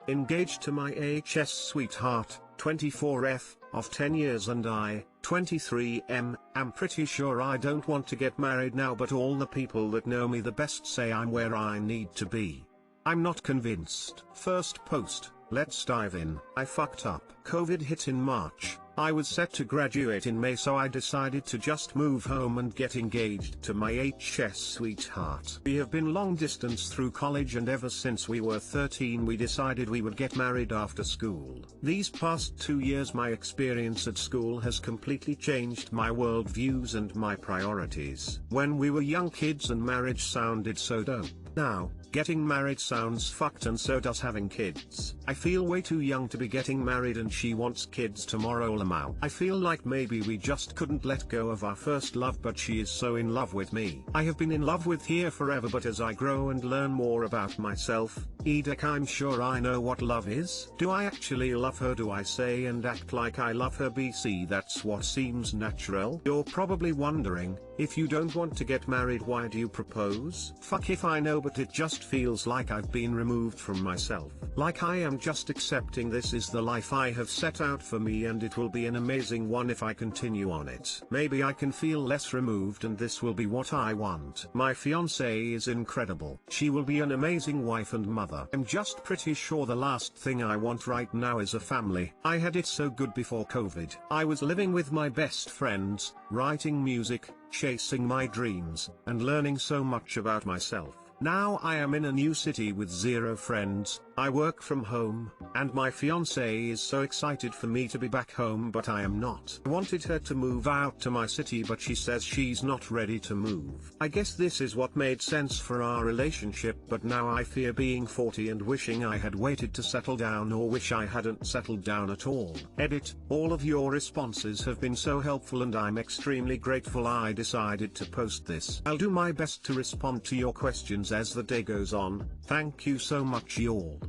engaged to my HS sweetheart, 24F, of 10 years, and I, 23M, am pretty sure I don't want to get married now, but all the people that know me the best say I'm where I need to be. I'm not convinced. First post, let's dive in. I fucked up. COVID hit in March. I was set to graduate in May, so I decided to just move home and get engaged to my HS sweetheart. We have been long distance through college, and ever since we were 13 we decided we would get married after school. These past 2 years my experience at school has completely changed my worldviews and my priorities. When we were young kids and marriage sounded so dope. Now, getting married sounds fucked, and so does having kids. I feel way too young to be getting married, and she wants kids tomorrow. I feel like maybe we just couldn't let go of our first love, but she is so in love with me. I have been in love with her forever, but as I grow and learn more about myself, I'm sure I know what love is. Do I actually love her? Do I say and act like I love her? BC, that's what seems natural. You're probably wondering, if you don't want to get married, why do you propose? Fuck if I know, but it just feels like I've been removed from myself. Like I am just accepting this is the life I have set out for me, and it will be an amazing one if I continue on it. Maybe I can feel less removed, and this will be what I want. My fiancée is incredible. She will be an amazing wife and mother. I'm just pretty sure the last thing I want right now is a family. I had it so good before COVID. I was living with my best friends, writing music, chasing my dreams, and learning so much about myself. Now I am in a new city with 0 friends, I work from home, and my fiancée is so excited for me to be back home, but I am not. I wanted her to move out to my city, but she says she's not ready to move. I guess this is what made sense for our relationship, but now I fear being 40 and wishing I had waited to settle down, or wish I hadn't settled down at all. Edit, all of your responses have been so helpful and I'm extremely grateful I decided to post this. I'll do my best to respond to your questions as the day goes on. Thank you so much y'all.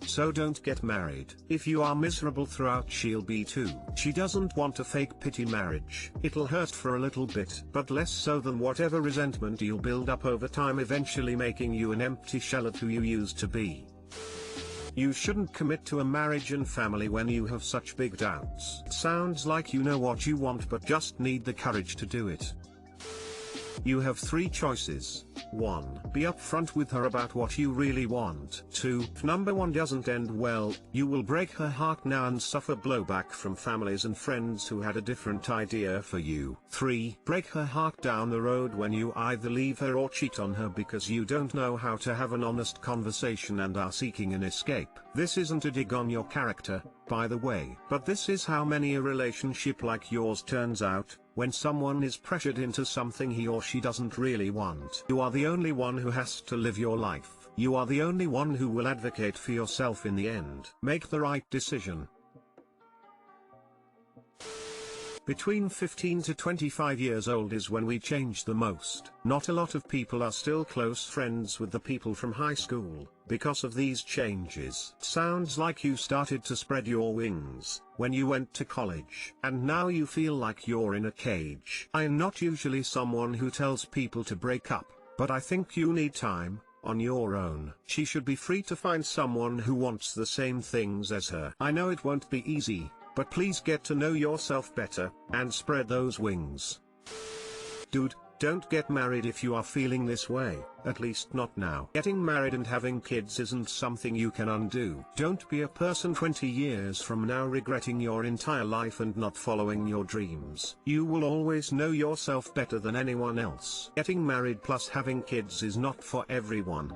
So don't get married. If you are miserable throughout, she'll be too. She doesn't want a fake pity marriage. It'll hurt for a little bit, but less so than whatever resentment you'll build up over time, eventually making you an empty shell of who you used to be. You shouldn't commit to a marriage and family when you have such big doubts. It sounds like you know what you want but just need the courage to do it. You have 3 choices. 1. Be upfront with her about what you really want. 2. If number 1 doesn't end well, you will break her heart now and suffer blowback from families and friends who had a different idea for you. 3. Break her heart down the road when you either leave her or cheat on her because you don't know how to have an honest conversation and are seeking an escape. This isn't a dig on your character, by the way, but this is how many a relationship like yours turns out. When someone is pressured into something he or she doesn't really want. You are the only one who has to live your life. You are the only one who will advocate for yourself in the end. Make the right decision. Between 15 to 25 years old is when we change the most. Not a lot of people are still close friends with the people from high school, because of these changes. Sounds like you started to spread your wings when you went to college, and now you feel like you're in a cage. I am not usually someone who tells people to break up, but I think you need time on your own. She should be free to find someone who wants the same things as her. I know it won't be easy, but please get to know yourself better, and spread those wings. Dude, don't get married if you are feeling this way, at least not now. Getting married and having kids isn't something you can undo. Don't be a person 20 years from now regretting your entire life and not following your dreams. You will always know yourself better than anyone else. Getting married plus having kids is not for everyone.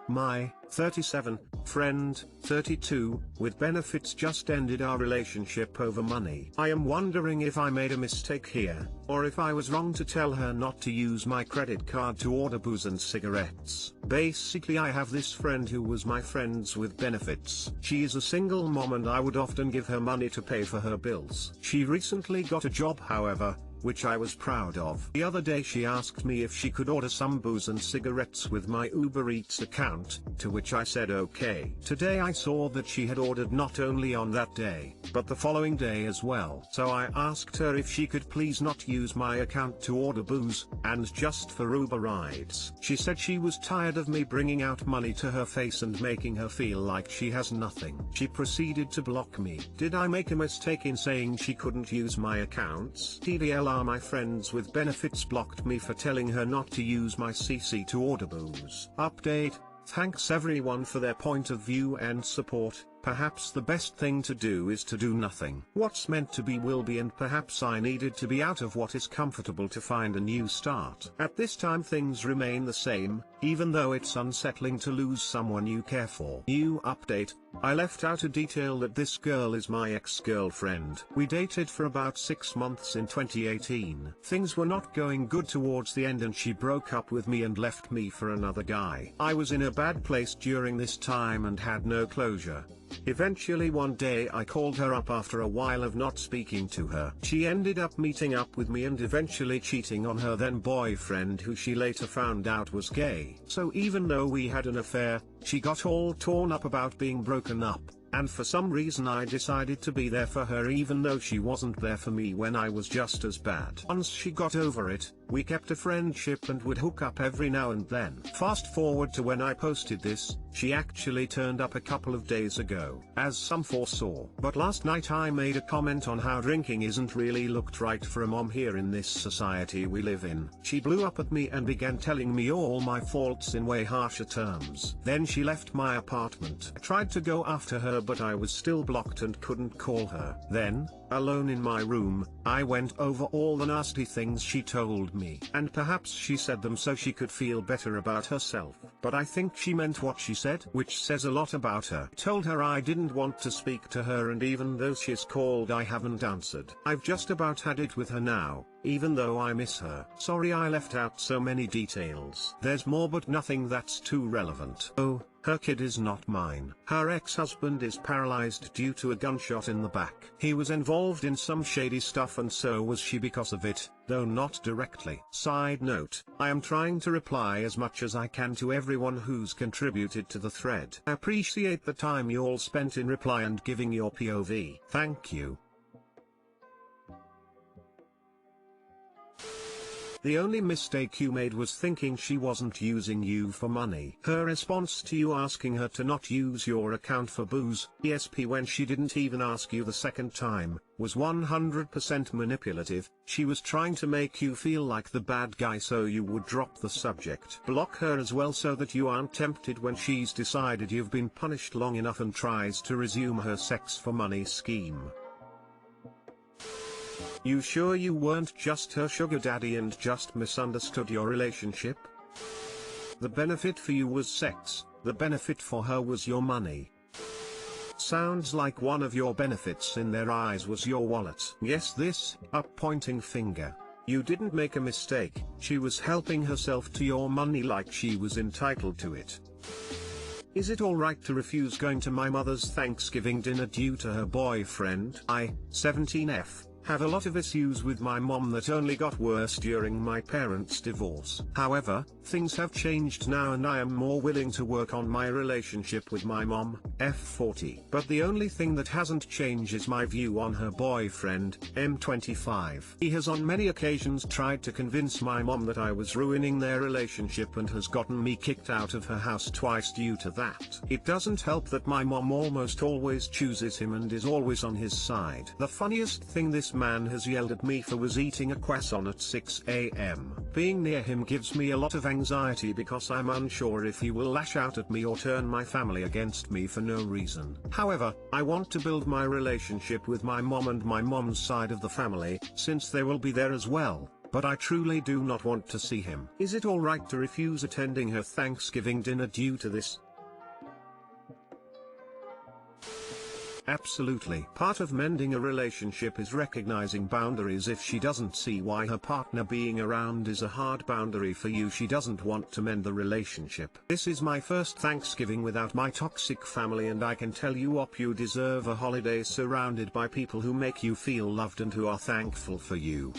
My 37 friend, 32, with benefits just ended our relationship over money. I am wondering if I made a mistake here, or if I was wrong to tell her not to use my credit card to order booze and cigarettes. Basically, I have this friend who was my friends with benefits. She is a single mom and I would often give her money to pay for her bills. She recently got a job, however, which I was proud of. The other day she asked me if she could order some booze and cigarettes with my Uber Eats account, to which I said okay. Today I saw that she had ordered not only on that day, but the following day as well. So I asked her if she could please not use my account to order booze, and just for Uber rides. She said she was tired of me bringing out money to her face and making her feel like she has nothing. She proceeded to block me. Did I make a mistake in saying she couldn't use my accounts? TDLR, my friends with benefits blocked me for telling her not to use my CC to order booze. Update. Thanks everyone for their point of view and support. Perhaps the best thing to do is to do nothing. What's meant to be will be, and perhaps I needed to be out of what is comfortable to find a new start. At this time things remain the same, even though it's unsettling to lose someone you care for. New update. I left out a detail that this girl is my ex-girlfriend. We dated for about 6 months in 2018. Things were not going good towards the end and she broke up with me and left me for another guy. I was in a bad place during this time and had no closure. Eventually one day I called her up after a while of not speaking to her. She ended up meeting up with me and eventually cheating on her then boyfriend, who she later found out was gay. So even though we had an affair, she got all torn up about being broken up. And for some reason I decided to be there for her even though she wasn't there for me when I was just as bad. Once she got over it, we kept a friendship and would hook up every now and then. Fast forward to when I posted this, she actually turned up a couple of days ago, as some foresaw. But last night I made a comment on how drinking isn't really looked right for a mom here in this society we live in. She blew up at me and began telling me all my faults in way harsher terms. Then she left my apartment. I tried to go after her but I was still blocked and couldn't call her. Then, alone in my room, I went over all the nasty things she told me. And perhaps she said them so she could feel better about herself. But I think she meant what she said, which says a lot about her. Told her I didn't want to speak to her, and even though she's called I haven't answered. I've just about had it with her now, even though I miss her. Sorry I left out so many details. There's more but nothing that's too relevant. Oh, her kid is not mine. Her ex-husband is paralyzed due to a gunshot in the back. He was involved in some shady stuff and so was she because of it, though not directly. Side note, I am trying to reply as much as I can to everyone who's contributed to the thread. I appreciate the time you all spent in reply and giving your POV. Thank you. The only mistake you made was thinking she wasn't using you for money. Her response to you asking her to not use your account for booze, ESP, when she didn't even ask you the second time, was 100% manipulative. She was trying to make you feel like the bad guy so you would drop the subject. Block her as well so that you aren't tempted when she's decided you've been punished long enough and tries to resume her sex for money scheme. You sure you weren't just her sugar daddy and just misunderstood your relationship? The benefit for you was sex, the benefit for her was your money. Sounds like one of your benefits in their eyes was your wallet. Yes, this, up pointing finger. You didn't make a mistake, she was helping herself to your money like she was entitled to it. Is it alright to refuse going to my mother's Thanksgiving dinner due to her boyfriend? I, 17F. Have a lot of issues with my mom that only got worse during my parents' divorce. However, things have changed now and I am more willing to work on my relationship with my mom, F40. But the only thing that hasn't changed is my view on her boyfriend, M25. He has on many occasions tried to convince my mom that I was ruining their relationship and has gotten me kicked out of her house twice due to that. It doesn't help that my mom almost always chooses him and is always on his side. The funniest thing this man has yelled at me for was eating a croissant at 6 AM. Being near him gives me a lot of anxiety because I'm unsure if he will lash out at me or turn my family against me for no reason. However, I want to build my relationship with my mom and my mom's side of the family, since they will be there as well. But I truly do not want to see him. Is it alright to refuse attending her Thanksgiving dinner due to this? Absolutely. Part of mending a relationship is recognizing boundaries. If she doesn't see why her partner being around is a hard boundary for you, she doesn't want to mend the relationship. This is my first Thanksgiving without my toxic family and I can tell you you deserve a holiday surrounded by people who make you feel loved and who are thankful for you.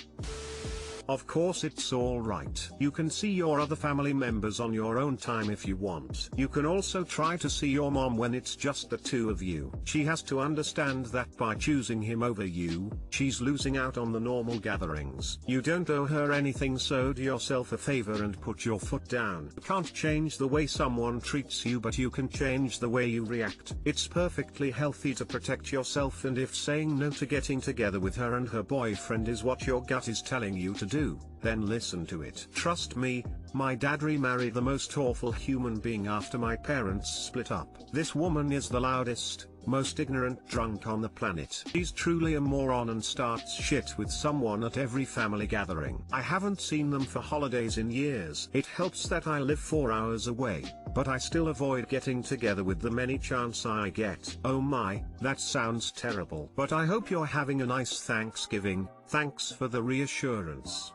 Of course it's alright. You can see your other family members on your own time if you want. You can also try to see your mom when it's just the two of you. She has to understand that by choosing him over you, she's losing out on the normal gatherings. You don't owe her anything, so do yourself a favor and put your foot down. You can't change the way someone treats you, but you can change the way you react. It's perfectly healthy to protect yourself, and if saying no to getting together with her and her boyfriend is what your gut is telling you to do, then listen to it. Trust me, my dad remarried the most awful human being after my parents split up. This woman is the loudest, most ignorant drunk on the planet. She's truly a moron and starts shit with someone at every family gathering. I haven't seen them for holidays in years. It helps that I live 4 hours away, but I still avoid getting together with them any chance I get. Oh my, that sounds terrible. But I hope you're having a nice Thanksgiving. Thanks for the reassurance.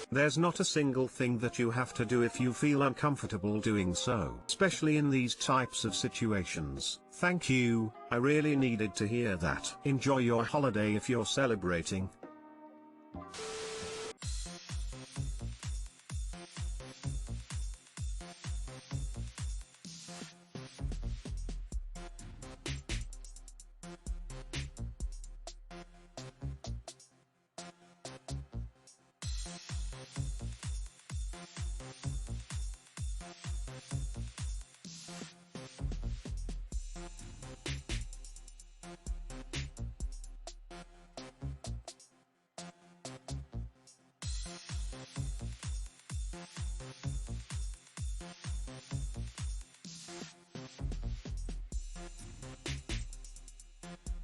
There's not a single thing that you have to do if you feel uncomfortable doing so, especially in these types of situations. Thank you, I really needed to hear that. Enjoy your holiday if you're celebrating.